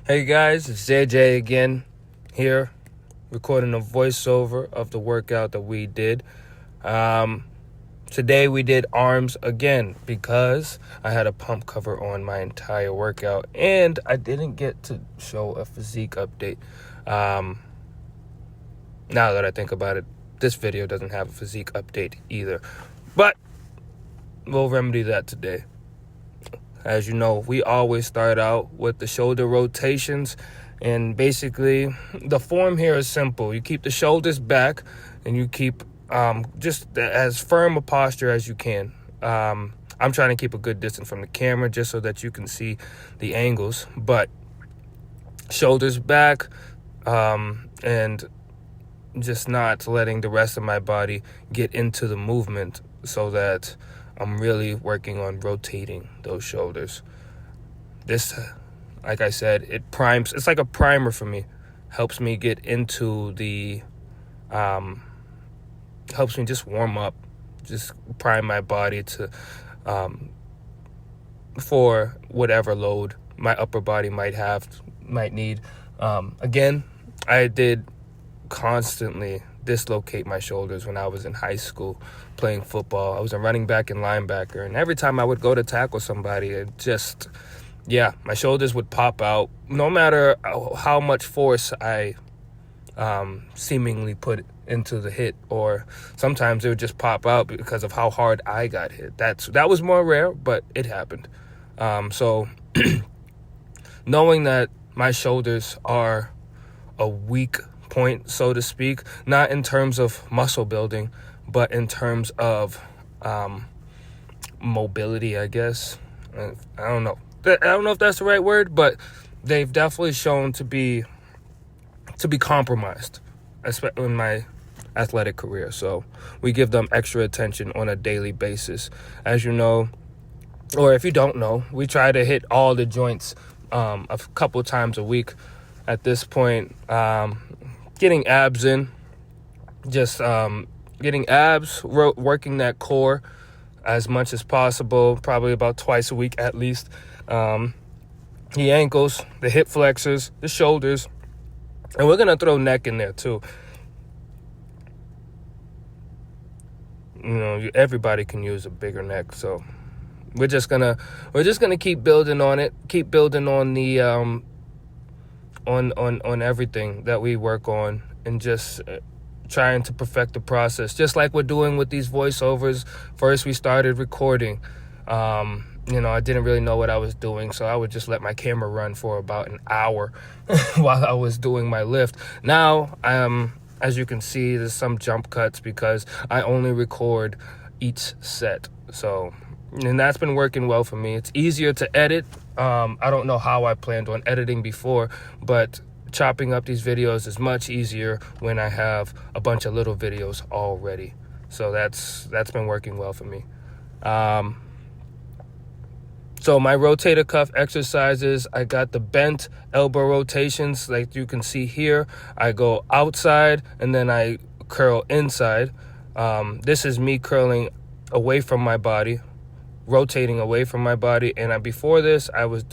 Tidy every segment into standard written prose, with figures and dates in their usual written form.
Hey guys, it's JJ again here, recording a voiceover of the workout that we did. Today we did arms again because I had a pump cover on my entire workout and I didn't get to show a physique update. Now that I think about it, this video doesn't have a physique update either, but we'll remedy that today. As you know, we always start out with the shoulder rotations, and basically the form here is simple. You keep the shoulders back and you keep just as firm a posture as you can. I'm trying to keep a good distance from the camera just so that you can see the angles, but shoulders back and just not letting the rest of my body get into the movement so that I'm really working on rotating those shoulders. This, like I said, it primes. It's like a primer for me. Helps me get into the, helps me just warm up, just prime my body to, for whatever load my upper body might need. Again, I did constantly dislocate my shoulders when I was in high school playing football. I was a running back and linebacker, and every time I would go to tackle somebody, my shoulders would pop out no matter how much force I seemingly put into the hit, or sometimes it would just pop out because of how hard I got hit. That was more rare, but it happened. So knowing that my shoulders are a weak point, so to speak, not in terms of muscle building, but in terms of mobility, I guess. I don't know if that's the right word, but they've definitely shown to be compromised, especially in my athletic career. So we give them extra attention on a daily basis. As you know, or if you don't know, we try to hit all the joints a couple times a week at this point. Getting abs in, just getting abs, working that core as much as possible, probably about twice a week at least. The ankles, the hip flexors, the shoulders, and we're gonna throw neck in there too. You know, everybody can use a bigger neck, so we're just gonna keep building on it, keep building on the on everything that we work on, and just trying to perfect the process, just like we're doing with these voiceovers. First we started recording, I didn't really know what I was doing, so I would just let my camera run for about an hour while I was doing my lift. Now as you can see, there's some jump cuts because I only record each set, and that's been working well for me. It's easier to edit. I don't know how I planned on editing before, but chopping up these videos is much easier when I have a bunch of little videos already. So that's been working well for me. So my rotator cuff exercises, I got the bent elbow rotations like you can see here. I go outside and then I curl inside. This is me curling away from my body, rotating away from my body, and before this I was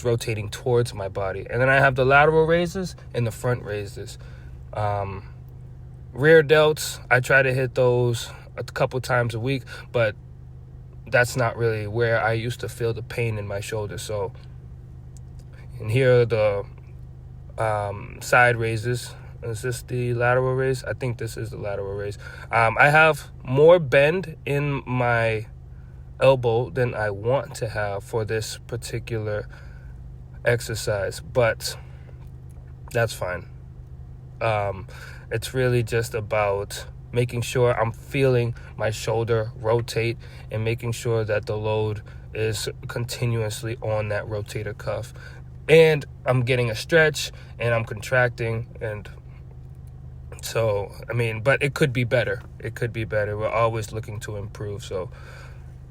rotating towards my body. And then I have the lateral raises and the front raises. Rear delts, I try to hit those a couple times a week, but that's not really where I used to feel the pain in my shoulder. So, and here are the side raises. Is this the lateral raise? I think this is the lateral raise. I have more bend in my elbow than I want to have for this particular exercise, but that's fine. It's really just about making sure I'm feeling my shoulder rotate and making sure that the load is continuously on that rotator cuff, and I'm getting a stretch and I'm contracting. And so, but it could be better. We're always looking to improve.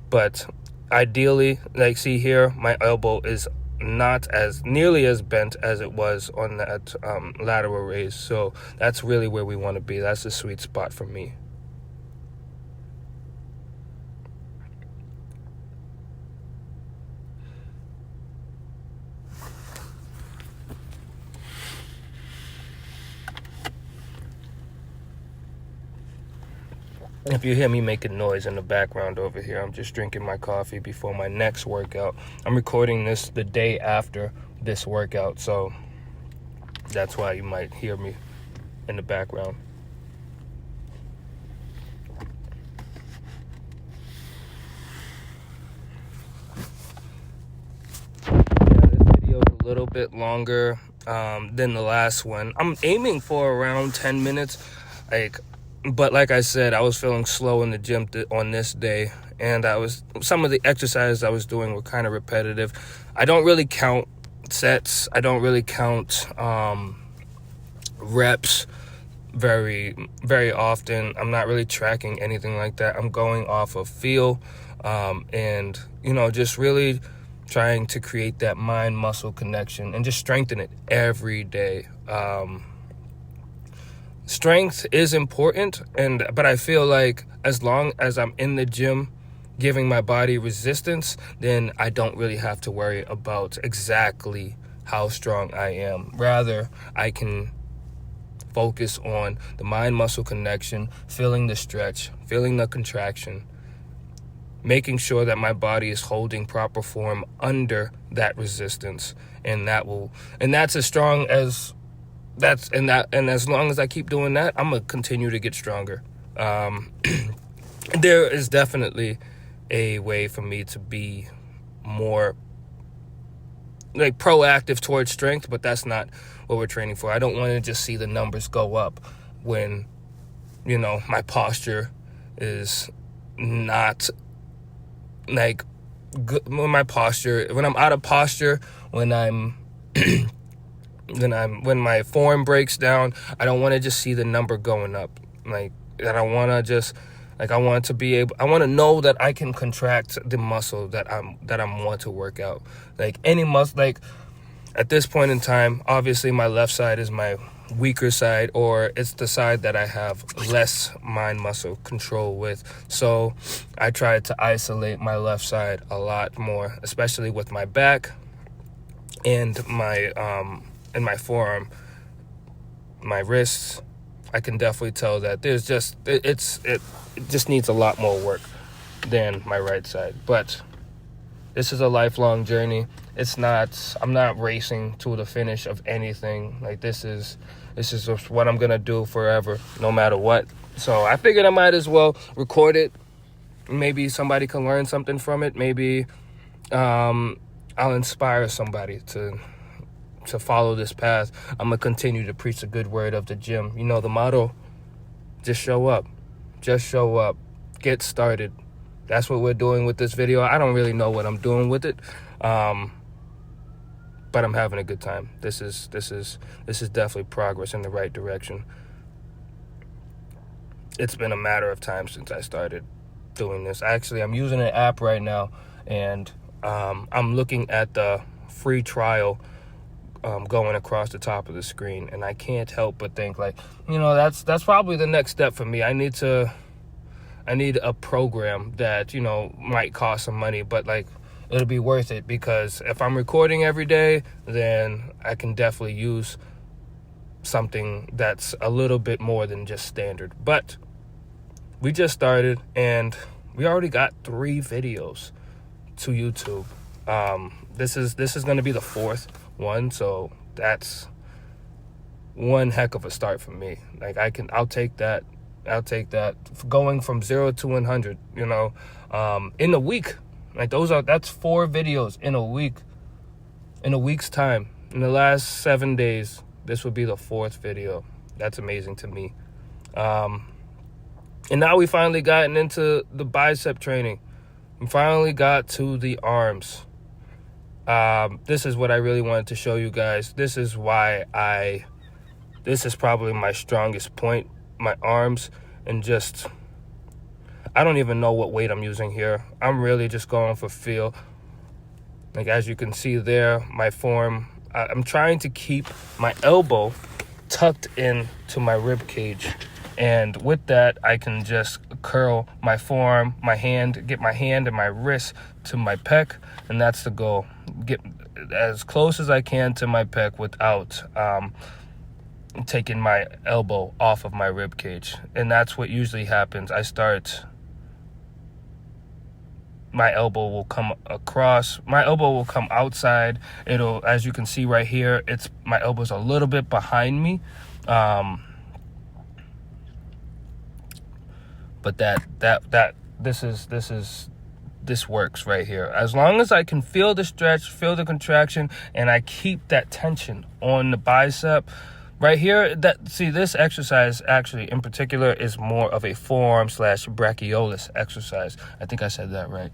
But ideally, like see here, my elbow is not as nearly as bent as it was on that lateral raise. So that's really where we want to be. That's the sweet spot for me. If you hear me making noise in the background over here, I'm just drinking my coffee before my next workout. I'm recording this the day after this workout, so that's why you might hear me in the background. Yeah, this video is a little bit longer than the last one. I'm aiming for around 10 minutes. But like I said, I was feeling slow in the gym on this day, and some of the exercises I was doing were kind of repetitive. I don't really count sets. I don't really count reps very, very often. I'm not really tracking anything like that. I'm going off of feel, and just really trying to create that mind-muscle connection and just strengthen it every day. Strength is important, but I feel like as long as I'm in the gym giving my body resistance, then I don't really have to worry about exactly how strong I am. Rather, I can focus on the mind-muscle connection, feeling the stretch, feeling the contraction, making sure that my body is holding proper form under that resistance, and that's as strong as and as long as I keep doing that, I'm gonna continue to get stronger. There is definitely a way for me to be more like proactive towards strength, but that's not what we're training for. I don't want to just see the numbers go up when my posture is not like good. When I'm out of posture, when my form breaks down, I don't want to just see the number going up. I want to know that I can contract the muscle that I'm want to work out. Like any muscle, like at this point in time, obviously my left side is my weaker side, or it's the side that I have less mind muscle control with. So I try to isolate my left side a lot more, especially with my back and my forearm, my wrists. I can definitely tell that it just needs a lot more work than my right side. But this is a lifelong journey. I'm not racing to the finish of anything. Like this is just what I'm gonna do forever, no matter what. So I figured I might as well record it. Maybe somebody can learn something from it. Maybe I'll inspire somebody to follow this path. I'm gonna continue to preach the good word of the gym. The motto, just show up, get started. That's what we're doing with this video. I don't really know what I'm doing with it, but I'm having a good time. This is definitely progress in the right direction. It's been a matter of time since I started doing this. Actually, I'm using an app right now, and I'm looking at the free trial going across the top of the screen, and I can't help but think that's probably the next step for me. I need a program that might cost some money, but it'll be worth it, because if I'm recording every day, then I can definitely use something that's a little bit more than just standard. But we just started, and we already got 3 videos to YouTube. This is going to be the 4th one, so that's one heck of a start for me. I'll take that. Going from 0 to 100, in a week. That's 4 videos in a week. In a week's time. In the last 7 days, this would be the 4th video. That's amazing to me. And now we finally gotten into the bicep training. We finally got to the arms. This is what I really wanted to show you guys. This is probably my strongest point, my arms, and I don't even know what weight I'm using here. I'm really just going for feel. As you can see there, my form, I'm trying to keep my elbow tucked into my rib cage. And with that, I can just curl my forearm, my hand, get my hand and my wrist to my pec, and that's the goal. Get as close as I can to my pec without taking my elbow off of my rib cage. And that's what usually happens. My elbow will come across, my elbow will come outside. It'll, as you can see right here, my elbow's a little bit behind me. But this works right here. As long as I can feel the stretch, feel the contraction, and I keep that tension on the bicep right here. This exercise actually in particular is more of a forearm / brachiolis exercise. I think I said that right.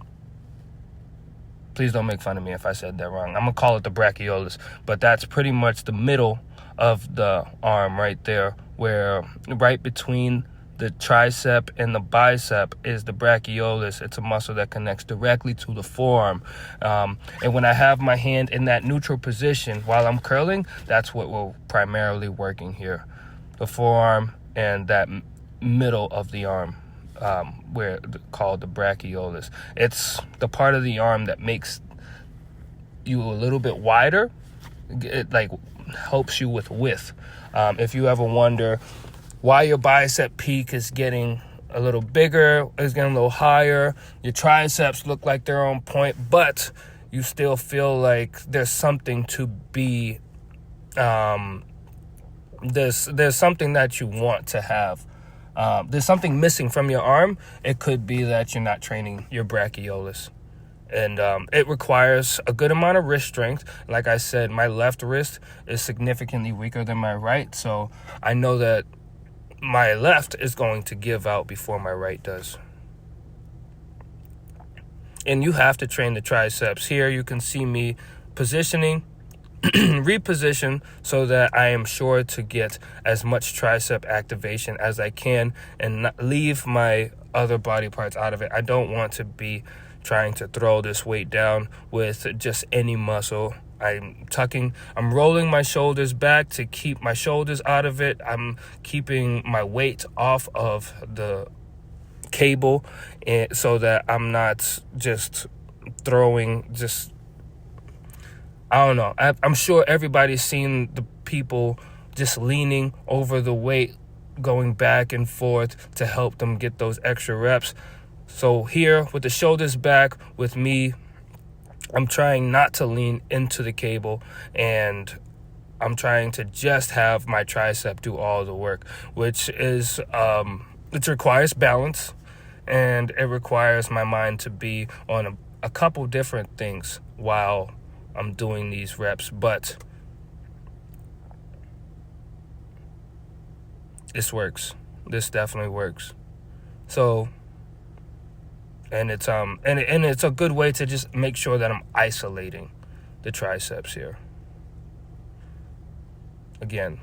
Please don't make fun of me if I said that wrong. I'm gonna call it the brachiolis, but that's pretty much the middle of the arm right there, where right between the tricep and the bicep is the brachiolis. It's a muscle that connects directly to the forearm. And when I have my hand in that neutral position while I'm curling, that's what we're primarily working here. The forearm and that middle of the arm, called the brachiolis. It's the part of the arm that makes you a little bit wider. It like helps you with width. If you ever wonder why your bicep peak is getting a little bigger, is getting a little higher, your triceps look like they're on point, but you still feel like there's something to be, there's something that you want to have. There's something missing from your arm. It could be that you're not training your brachiolis. And it requires a good amount of wrist strength. Like I said, my left wrist is significantly weaker than my right, so I know that my left is going to give out before my right does. And you have to train the triceps. Here you can see me positioning, reposition, so that I am sure to get as much tricep activation as I can and not leave my other body parts out of it. I don't want to be trying to throw this weight down with just any muscle. I'm rolling my shoulders back to keep my shoulders out of it. I'm keeping my weight off of the cable, so that I'm not just throwing, I don't know. I'm sure everybody's seen the people just leaning over the weight, going back and forth to help them get those extra reps. So here, with the shoulders back, with me, I'm trying not to lean into the cable, and I'm trying to just have my tricep do all the work, which is, it requires balance, and it requires my mind to be on a couple different things while I'm doing these reps, but this works. This definitely works. So, and it's it's a good way to just make sure that I'm isolating the triceps here. Again,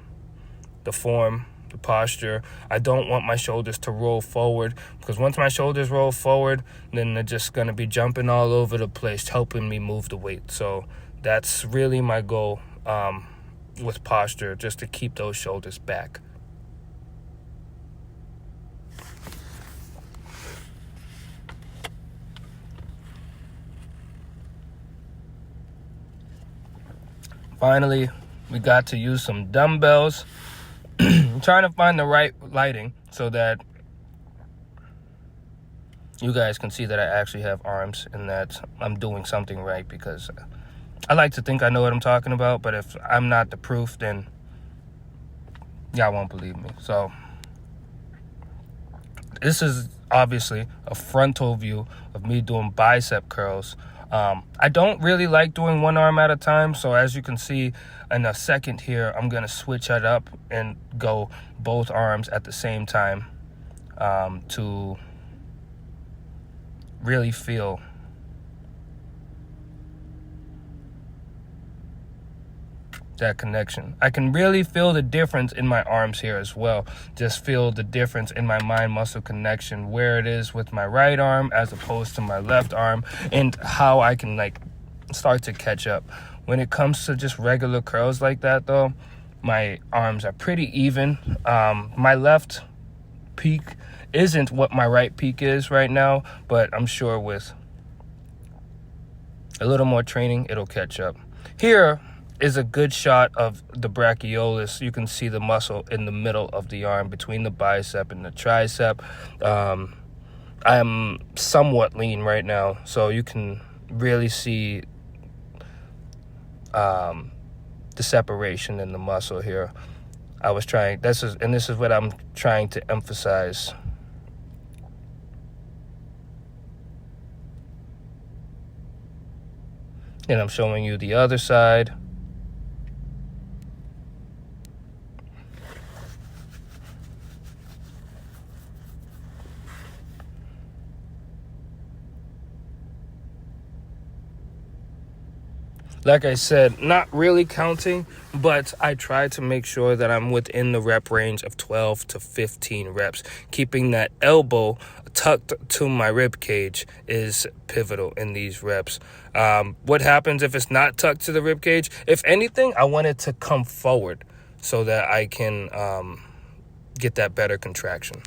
the form, the posture. I don't want my shoulders to roll forward, because once my shoulders roll forward, then they're just going to be jumping all over the place, helping me move the weight. So that's really my goal with posture, just to keep those shoulders back. Finally, we got to use some dumbbells. I'm trying to find the right lighting so that you guys can see that I actually have arms and that I'm doing something right, because I like to think I know what I'm talking about, but if I'm not the proof, then y'all won't believe me. So this is obviously a frontal view of me doing bicep curls. I don't really like doing one arm at a time, so as you can see in a second here, I'm going to switch it up and go both arms at the same time to really feel that connection. I can really feel the difference in my arms here as well. Just feel the difference in my mind muscle connection, where it is with my right arm as opposed to my left arm, and how I can like start to catch up. When it comes to just regular curls like that though, my arms are pretty even. My left peak isn't what my right peak is right now, but I'm sure with a little more training it'll catch up. Here is a good shot of the brachiolis. You can see the muscle in the middle of the arm between the bicep and the tricep. I'm somewhat lean right now, so you can really see the separation in the muscle here. This is what I'm trying to emphasize. And I'm showing you the other side. Like I said, not really counting, but I try to make sure that I'm within the rep range of 12 to 15 reps. Keeping that elbow tucked to my rib cage is pivotal in these reps. What happens if it's not tucked to the rib cage? If anything, I want it to come forward so that I can get that better contraction.